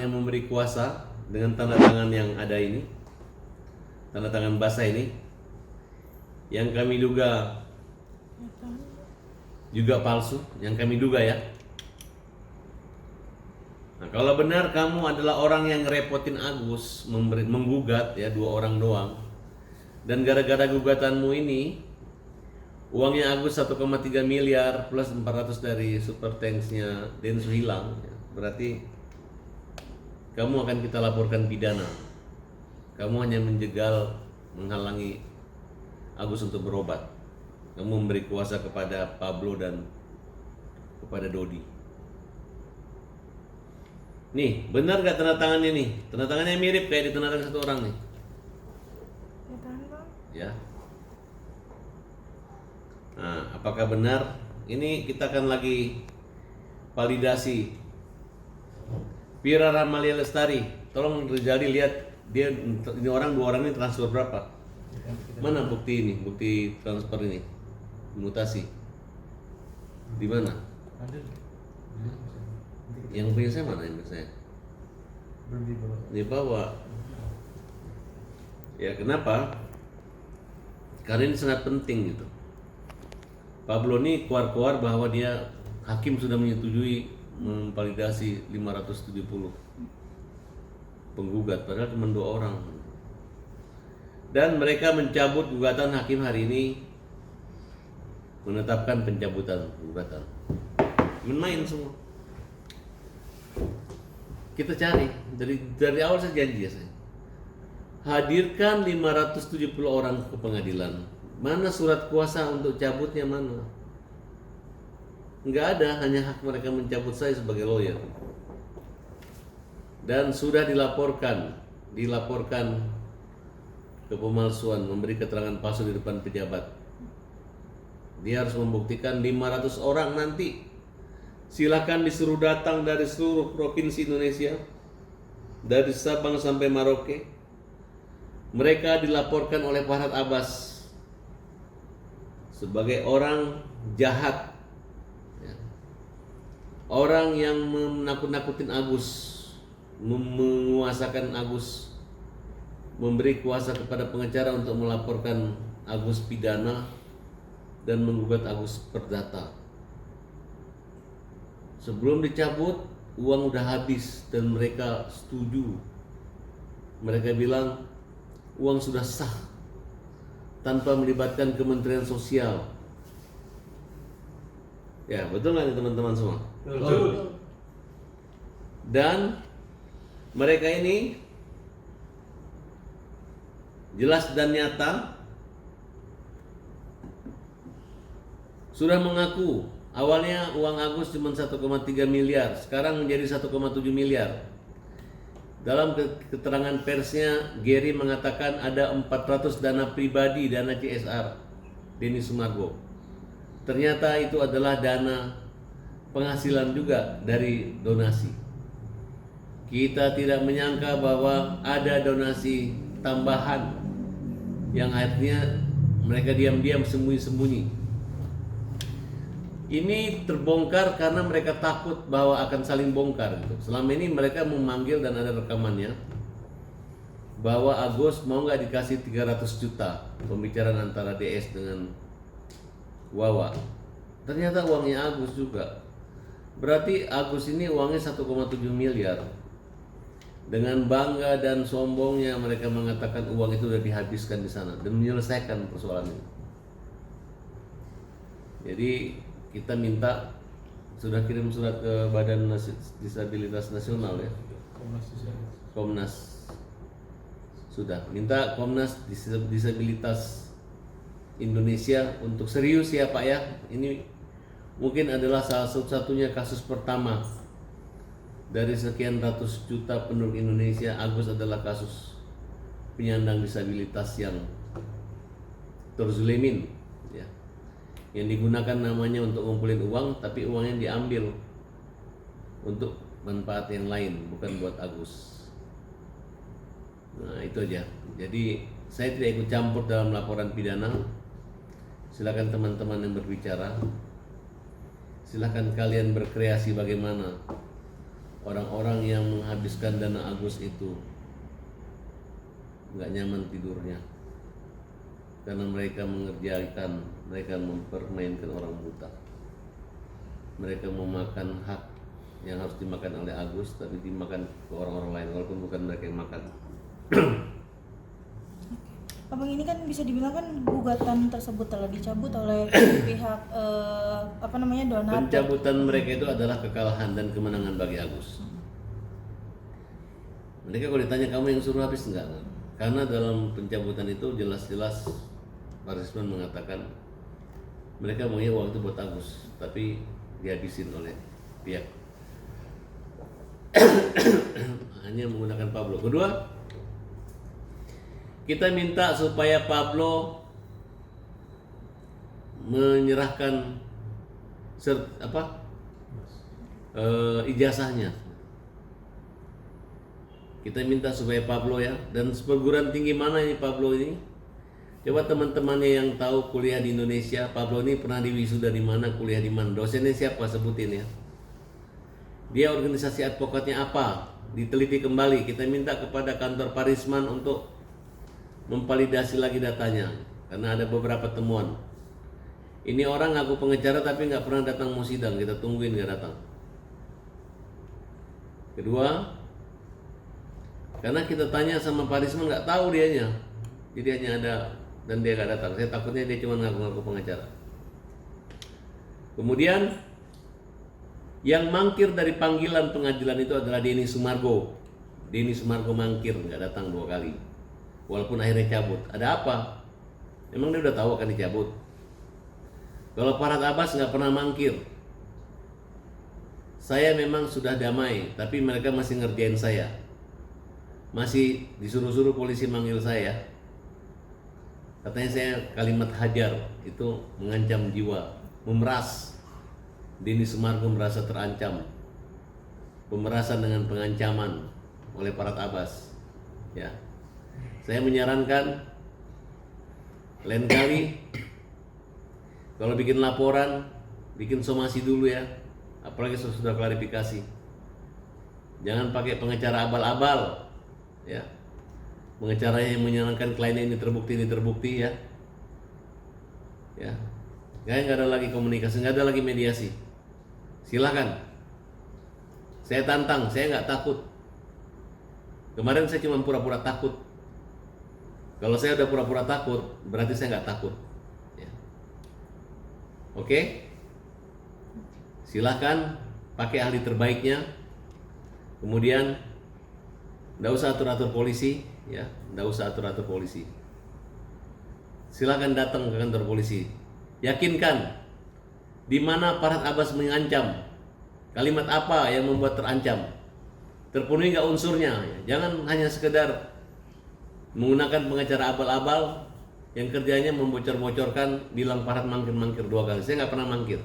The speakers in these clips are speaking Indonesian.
yang memberi kuasa dengan tanda tangan yang ada ini, tanda tangan basah ini, yang kami duga juga palsu, yang kami duga ya. Nah, kalau benar kamu adalah orang yang ngerepotin Agus, menggugat ya 2 orang doang, dan gara-gara gugatanmu ini uangnya Agus 1,3 miliar plus 400 dari super tanksnya Densu hilang ya. Berarti kamu akan kita laporkan pidana. Kamu hanya menjegal, menghalangi Agus untuk berobat. Kamu memberi kuasa kepada Pablo dan kepada Dodi. Nih, benar gak tanda tangannya nih? Tanda tangannya mirip kayak di tanda tangan 1 orang nih. Ya. Nah, apakah benar? Ini kita akan lagi validasi. Pira Ramalia Lestari, tolong Rizali lihat dia ini 2 orang ini transfer berapa? Mana bukti ini? Bukti transfer ini? Mutasi. Di mana? Yang punya saya mana yang punya saya? Di bawah. Ya, kenapa? Karena ini sangat penting gitu. Pablo ini keluar bahwa dia hakim sudah menyetujui memvalidasi 570 penggugat, padahal cuma 2 orang. Dan mereka mencabut gugatan hakim hari ini, menetapkan pencabutan gugatan. Main semua. Kita cari dari awal saya janji ya saya. Hadirkan 570 orang ke pengadilan. Mana surat kuasa untuk cabutnya mana? Enggak ada, hanya hak mereka mencabut saya sebagai lawyer. Dan sudah dilaporkan ke pemalsuan, memberi keterangan palsu di depan pejabat. Dia harus membuktikan 500 orang nanti. Silakan disuruh datang dari seluruh provinsi Indonesia, dari Sabang sampai Merauke. Mereka dilaporkan oleh Farhad Abbas sebagai orang jahat, ya. Orang yang menakut-nakutin Agus, menguasakan Agus, memberi kuasa kepada pengacara untuk melaporkan Agus pidana dan menggugat Agus perdata. Sebelum dicabut, uang udah habis dan mereka setuju. Mereka bilang uang sudah sah tanpa melibatkan Kementerian Sosial. Ya, betul nggak teman-teman semua? Betul. Dan mereka ini jelas dan nyata sudah mengaku awalnya uang Agus cuma 1,3 miliar, sekarang menjadi 1,7 miliar. Dalam keterangan persnya, Gary mengatakan ada 400 dana pribadi, dana CSR Denny Sumargo. Ternyata itu adalah dana penghasilan juga dari donasi. Kita tidak menyangka bahwa ada donasi tambahan yang akhirnya mereka diam-diam sembunyi-sembunyi. Ini terbongkar karena mereka takut bahwa akan saling bongkar gitu. Selama ini mereka memanggil dan ada rekamannya bahwa Agus mau nggak dikasih 300 juta pembicaraan antara DS dengan Wawa. Ternyata uangnya Agus juga. Berarti Agus ini uangnya 1,7 miliar. Dengan bangga dan sombongnya mereka mengatakan uang itu sudah dihabiskan di sana dan menyelesaikan persoalan ini. Jadi kita minta, sudah kirim surat ke Badan Disabilitas Nasional ya, Komnas. Sudah minta Komnas Disabilitas Indonesia untuk serius ya Pak ya. Ini mungkin adalah salah satu-satunya kasus pertama dari sekian ratus juta penduduk Indonesia. Agus adalah kasus penyandang disabilitas yang terzolimin ya, yang digunakan namanya untuk ngumpulin uang, tapi uangnya diambil untuk manfaat yang lain, bukan buat Agus. Nah itu aja. Jadi saya tidak ikut campur dalam laporan pidana. Silakan teman-teman yang berbicara. Silakan kalian berkreasi bagaimana orang-orang yang menghabiskan dana Agus itu nggak nyaman tidurnya karena mereka mempermainkan orang buta. Mereka memakan hak yang harus dimakan oleh Agus, tapi dimakan ke orang-orang lain walaupun bukan mereka yang makan. Abang, ini kan bisa dibilang kan gugatan tersebut telah dicabut oleh pihak donatur. Pencabutan mereka itu adalah kekalahan dan kemenangan bagi Agus. Mereka kalau ditanya kamu yang suruh habis enggak? Karena dalam pencabutan itu jelas-jelas Pak Risman mengatakan mereka maunya uang itu buat Agus, tapi dihabisin oleh pihak hanya menggunakan Pablo. Kedua, kita minta supaya Pablo menyerahkan ijazahnya. Kita minta supaya Pablo ya, dan perguruan tinggi mana ini Pablo ini? Coba teman-temannya yang tahu kuliah di Indonesia, Pablo ini pernah diwisuda di mana, kuliah di mana, dosennya siapa, sebutin ya. Dia organisasi advokatnya apa? Diteliti kembali. Kita minta kepada kantor Pak Risman untuk memvalidasi lagi datanya, karena ada beberapa temuan. Ini orang ngaku pengacara tapi nggak pernah datang mau sidang, kita tungguin nggak datang. Kedua, karena kita tanya sama Pak Risman nggak tahu dianya, jadi hanya ada dan dia nggak datang. Saya takutnya dia cuma ngaku-ngaku pengacara. Kemudian yang mangkir dari panggilan pengadilan itu adalah Denny Sumargo. Denny Sumargo mangkir, nggak datang 2 kali. Walaupun akhirnya cabut. Ada apa? Emang dia udah tahu akan dicabut? Kalau Farhad Abbas nggak pernah mangkir. Saya memang sudah damai, tapi mereka masih ngerjain saya. Masih disuruh-suruh polisi manggil saya. Katanya saya kalimat hajar itu mengancam jiwa, memeras. Denny Sumargo merasa terancam. Pemerasan dengan pengancaman oleh Farhad Abbas. Ya. Saya menyarankan lain kali kalau bikin laporan, bikin somasi dulu ya, apalagi sudah klarifikasi. Jangan pakai pengacara abal-abal, ya. Pengacaranya yang menyenangkan kliennya ini terbukti ya. Ya, nggak ada lagi komunikasi, nggak ada lagi mediasi. Silakan, saya tantang, saya nggak takut. Kemarin saya cuma pura-pura takut. Kalau saya udah pura-pura takut, berarti saya nggak takut. Ya. Oke? Silahkan pakai ahli terbaiknya. Kemudian, nggak usah atur-atur polisi, ya, nggak usah atur-atur polisi. Silahkan datang ke kantor polisi. Yakinkan di mana Farhad Abbas mengancam. Kalimat apa yang membuat terancam? Terpenuhi nggak unsurnya? Ya. Jangan hanya sekedar menggunakan pengacara abal-abal yang kerjanya membocor-bocorkan, bilang Farhad mangkir 2 kali. Saya nggak pernah mangkir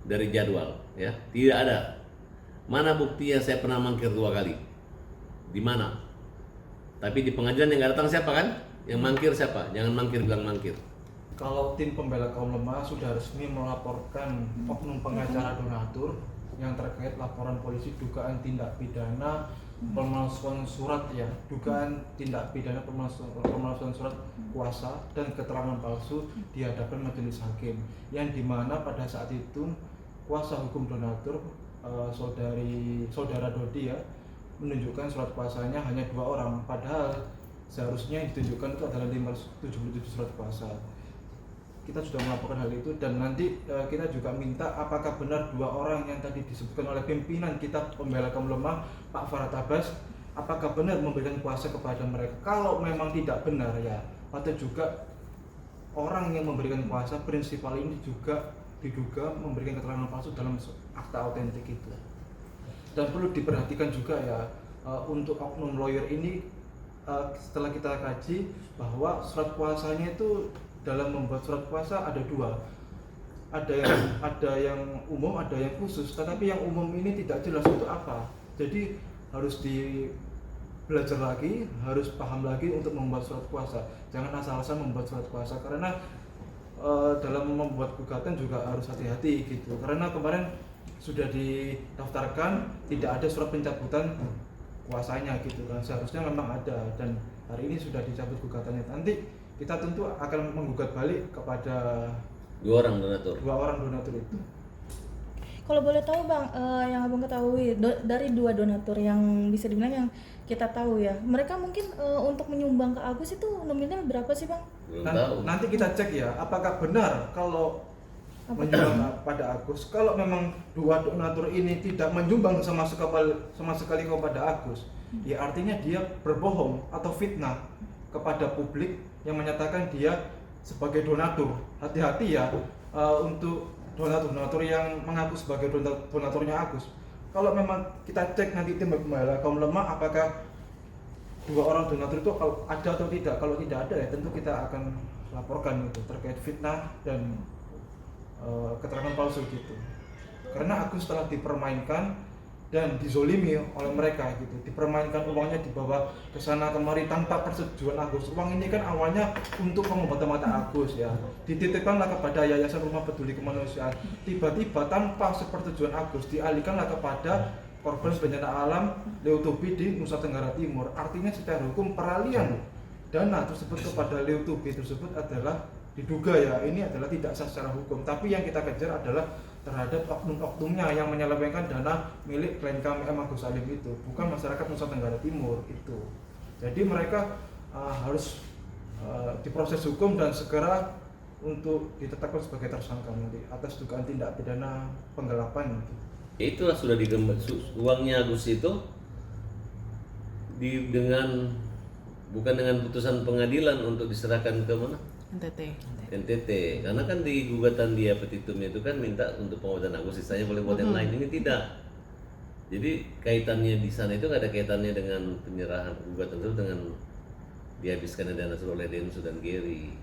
dari jadwal, ya, tidak ada. Mana buktinya saya pernah mangkir 2 kali? Di mana? Tapi di pengadilan yang nggak datang siapa kan? Yang mangkir siapa? Jangan mangkir bilang mangkir. Kalau tim pembela kaum lemah sudah resmi melaporkan oknum pengacara donatur yang terkait laporan polisi dugaan tindak pidana pemalsuan surat, ya, dugaan tindak pidana pemalsuan surat kuasa dan keterangan palsu di hadapan majelis hakim, yang dimana pada saat itu kuasa hukum donatur saudara Dodi ya menunjukkan surat kuasanya hanya 2 orang, padahal seharusnya yang ditunjukkan itu adalah 577 surat kuasa. Kita sudah melaporkan hal itu, dan nanti kita juga minta apakah benar 2 orang yang tadi disebutkan oleh pimpinan kita pembela kaum lemah, Pak Farhad Abbas, apakah benar memberikan kuasa kepada mereka. Kalau memang tidak benar, ya patut juga orang yang memberikan kuasa prinsipal ini juga diduga memberikan keterangan palsu dalam akta autentik itu. Dan perlu diperhatikan juga ya, untuk oknum lawyer ini, setelah kita kaji bahwa surat kuasanya itu dalam membuat surat kuasa ada 2, ada yang umum, ada yang khusus. Tetapi yang umum ini tidak jelas untuk apa, jadi harus belajar lagi, harus paham lagi untuk membuat surat kuasa. Jangan asal-asalan membuat surat kuasa, karena dalam membuat gugatan juga harus hati-hati gitu. Karena kemarin sudah didaftarkan, tidak ada surat pencabutan kuasanya gitu kan. Seharusnya memang ada, dan hari ini sudah dicabut gugatannya. Nanti kita tentu akan menggugat balik kepada dua orang donatur. Itu. Kalau boleh tahu Bang, yang Abang ketahui dari dua donatur yang bisa dibilang yang kita tahu ya, mereka mungkin untuk menyumbang ke Agus itu nominal berapa sih Bang? Belum tahu. Nanti kita cek ya, apakah benar kalau menyumbang pada Agus. Kalau memang dua donatur ini tidak menyumbang sama sekali kepada Agus, ya artinya dia berbohong atau fitnah kepada publik yang menyatakan dia sebagai donatur. Hati-hati ya untuk donatur yang mengaku sebagai donaturnya Agus. Kalau memang kita cek nanti tim pembela kaum lemah, apakah dua orang donatur itu kalau ada atau tidak. Kalau tidak ada ya tentu kita akan laporkan itu terkait fitnah dan keterangan palsu gitu. Karena Agus telah dipermainkan dan dizolimi oleh mereka gitu, dipermainkan, uangnya dibawa ke sana kemari tanpa persetujuan Agus. Uang ini kan awalnya untuk pengobatan mata Agus ya, dititipkanlah kepada Yayasan Rumah Peduli Kemanusiaan. Tiba-tiba tanpa sepersetujuan Agus dialihkanlah kepada korban bencana alam Leutubi di Nusa Tenggara Timur. Artinya secara hukum peralihan dana tersebut kepada Leutubi tersebut adalah diduga ya, ini adalah tidak sah secara hukum. Tapi yang kita kejar adalah terhadap oknum-oknumnya yang menyelewengkan dana milik klien kami Agus Salim itu, bukan masyarakat Nusa Tenggara Timur itu. Jadi mereka harus diproses hukum dan segera untuk ditetapkan sebagai tersangka nanti atas dugaan tindak pidana penggelapan gitu. Ya itulah sudah uangnya Agus itu bukan dengan putusan pengadilan untuk diserahkan ke mana? NTT. Karena kan di gugatan dia petitumnya itu kan minta untuk pengobatan Agus, sisanya boleh buat yang lain. Ini tidak. Jadi kaitannya di sana itu nggak ada kaitannya dengan penyerahan gugatan itu dengan dihabiskan dana oleh Densu dan Gary.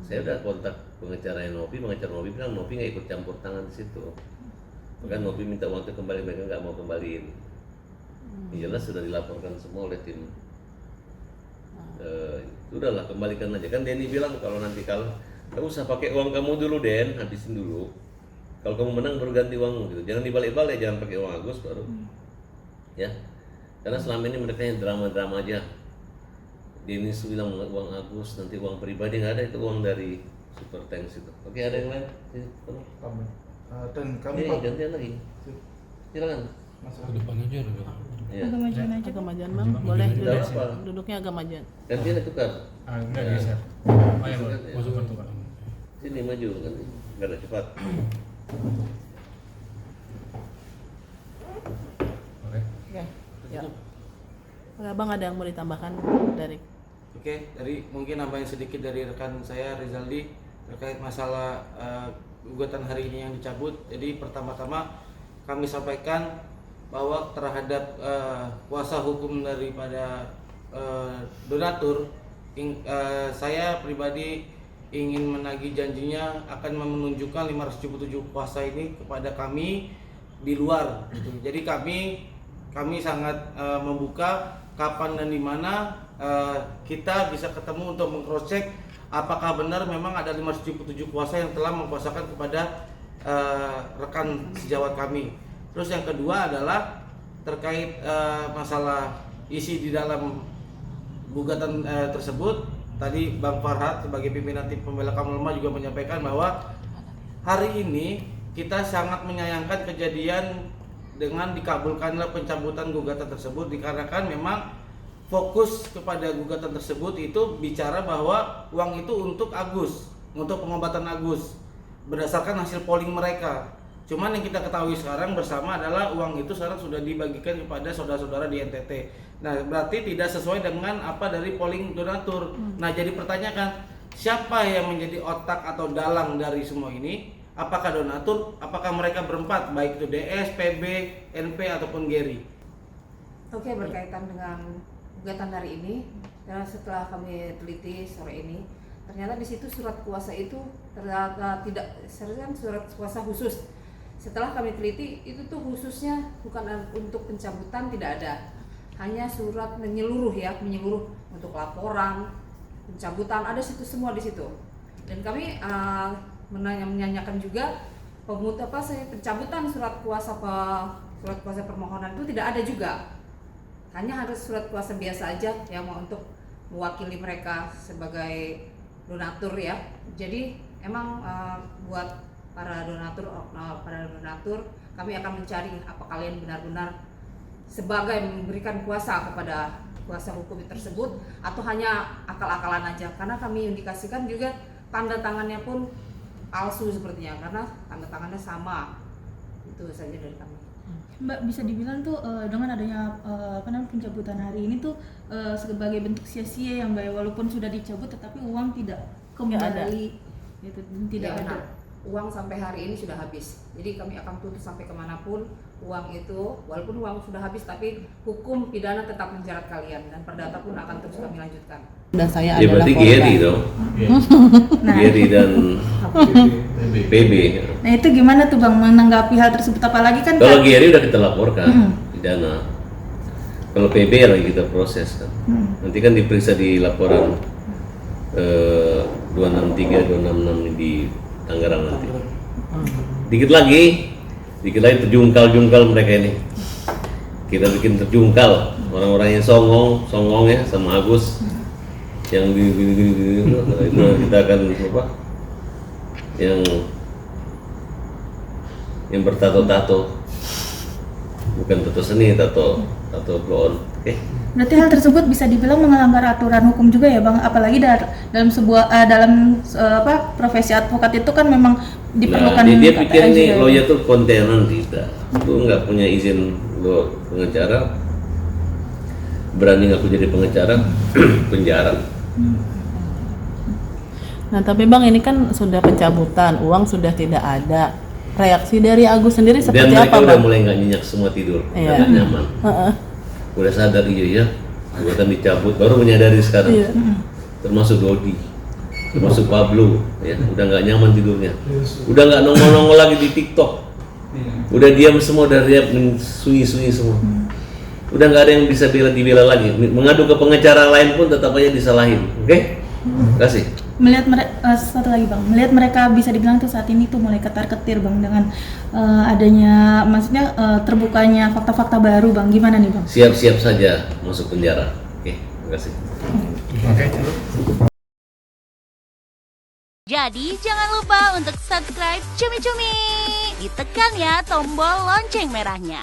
Saya udah kontak pengacara Novi bilang Novi nggak ikut campur tangan di situ. Bahkan Novi minta uang itu kembali, mereka nggak mau kembaliin. Yang jelas sudah dilaporkan semua oleh tim. Udahlah kembalikan aja, kan Denny bilang kalau nanti kalah kamu usah pakai uang kamu dulu Den, habisin dulu, kalau kamu menang baru ganti uangmu gitu, jangan dibalik-balik, jangan pakai uang Agus baru ya, karena selama ini mereka yang drama-drama aja. Denny bilang uang Agus, nanti uang pribadi nggak ada, itu uang dari Super Tanks itu. Oke, ada yang lain? Dan kami gantian lagi, silakan. Ke depan aja udah. Ya. Agak majuan aja. Agak majuan Bang, boleh Tidak duduk. apa. Duduknya agak majuan. Gantian tukar. Enggak geser. Oh ya, masukkan tuh Kak. Sini maju kan, biar cepat. Oke. Oke. Ya. Oke, Bang, ada yang mau ditambahkan dari Oke, dari mungkin nambahin sedikit dari rekan saya Rizaldi terkait masalah gugatan hari ini yang dicabut. Jadi pertama-tama kami sampaikan bahwa terhadap kuasa hukum daripada donatur, saya pribadi ingin menagih janjinya akan menunjukkan 577 kuasa ini kepada kami di luar gitu. Jadi kami sangat membuka kapan dan di mana kita bisa ketemu untuk meng-cross-check apakah benar memang ada 577 kuasa yang telah mengkuasakan kepada rekan sejawat kami. Terus yang kedua adalah terkait masalah isi di dalam gugatan tersebut. Tadi Bang Farhad sebagai pimpinan tim pembela kaum lemah juga menyampaikan bahwa hari ini kita sangat menyayangkan kejadian dengan dikabulkanlah pencabutan gugatan tersebut, dikarenakan memang fokus kepada gugatan tersebut itu bicara bahwa uang itu untuk Agus, untuk pengobatan Agus berdasarkan hasil polling mereka. Cuman yang kita ketahui sekarang bersama adalah uang itu sekarang sudah dibagikan kepada saudara-saudara di NTT. Nah, berarti tidak sesuai dengan apa dari polling donatur. Nah, jadi pertanyaan, siapa yang menjadi otak atau dalang dari semua ini? Apakah donatur? Apakah mereka berempat, baik itu DS, PB, NP ataupun Gary? Oke, berkaitan dengan gugatan hari ini, dan setelah kami teliti sore ini, ternyata di situ surat kuasa itu ternyata tidak seharusnya surat kuasa khusus. Setelah kami teliti itu tuh khususnya bukan untuk pencabutan, tidak ada, hanya surat menyeluruh untuk laporan, pencabutan, ada situ semua di situ. Dan kami menanyakan juga pencabutan surat kuasa permohonan itu tidak ada juga. Hanya harus surat kuasa biasa aja yang mau untuk mewakili mereka sebagai donatur ya. Jadi emang buat para donatur kami akan mencari apa kalian benar-benar sebagai memberikan kuasa kepada kuasa hukum tersebut atau hanya akal-akalan aja, karena kami indikasikan juga tanda tangannya pun palsu sepertinya karena tanda tangannya sama. Itu saja dari kami. Mbak, bisa dibilang tuh dengan adanya pencabutan hari ini tuh sebagai bentuk sia-sia yang Mbak, walaupun sudah dicabut tetapi uang tidak kembali gitu, tidak Ya, ada. benar. Uang sampai hari ini sudah habis, jadi kami akan tuntut sampai kemanapun uang itu, walaupun uang sudah habis tapi hukum pidana tetap menjerat kalian dan perdata pun akan terus kami lanjutkan. Dan saya Ya adalah berarti korban. Gary dong. Nah, Gary dan PB. nah itu gimana tuh Bang menanggapi hal tersebut, apalagi kan Kalau Gary udah kita laporkan pidana. Kalau PB lagi kita proses kan. Nanti kan diperiksa di laporan 263, 266 di Tangerang nanti. Dikit lagi terjungkal mereka ini. Kita bikin terjungkal orang-orang yang songong ya sama Agus yang itu kita akan apa? Yang bertato-tato, bukan tato seni, tato blow on. Oke. berarti hal tersebut bisa dibilang melanggar aturan hukum juga ya Bang, apalagi dalam sebuah profesi advokat itu kan memang diperlukan. Nah, dia pikir KTI nih juga ya, lawyer tuh kontenan tidak, lu nggak punya izin lo pengacara, berani ngaku jadi pengacara, penjara. Nah tapi Bang, ini kan sudah pencabutan, uang sudah tidak ada. Reaksi dari Agus sendiri Dan seperti mereka apa udah Bang? mulai nggak nyenyak semua tidur, Iya. nggak nyaman. Udah sadar iya ya, gugatan dicabut, baru menyadari sekarang. Iya. Termasuk Dodi, termasuk Pablo, ya udah nggak nyaman tidurnya, udah nggak nongol-nongol lagi di TikTok, udah diam semua, udah riap sunyi semua, udah nggak ada yang bisa dibela lagi, mengadu ke pengacara lain pun tetap aja disalahin, oke? Kasih. melihat satu lagi Bang, melihat mereka bisa dibilang tuh saat ini tuh mulai ketar-ketir Bang dengan adanya, maksudnya terbukanya fakta-fakta baru Bang, gimana nih Bang? Siap-siap saja masuk penjara, oke? Terima kasih. Oke. Jadi jangan lupa untuk subscribe Cumi Cumi. Ditekan ya tombol lonceng merahnya.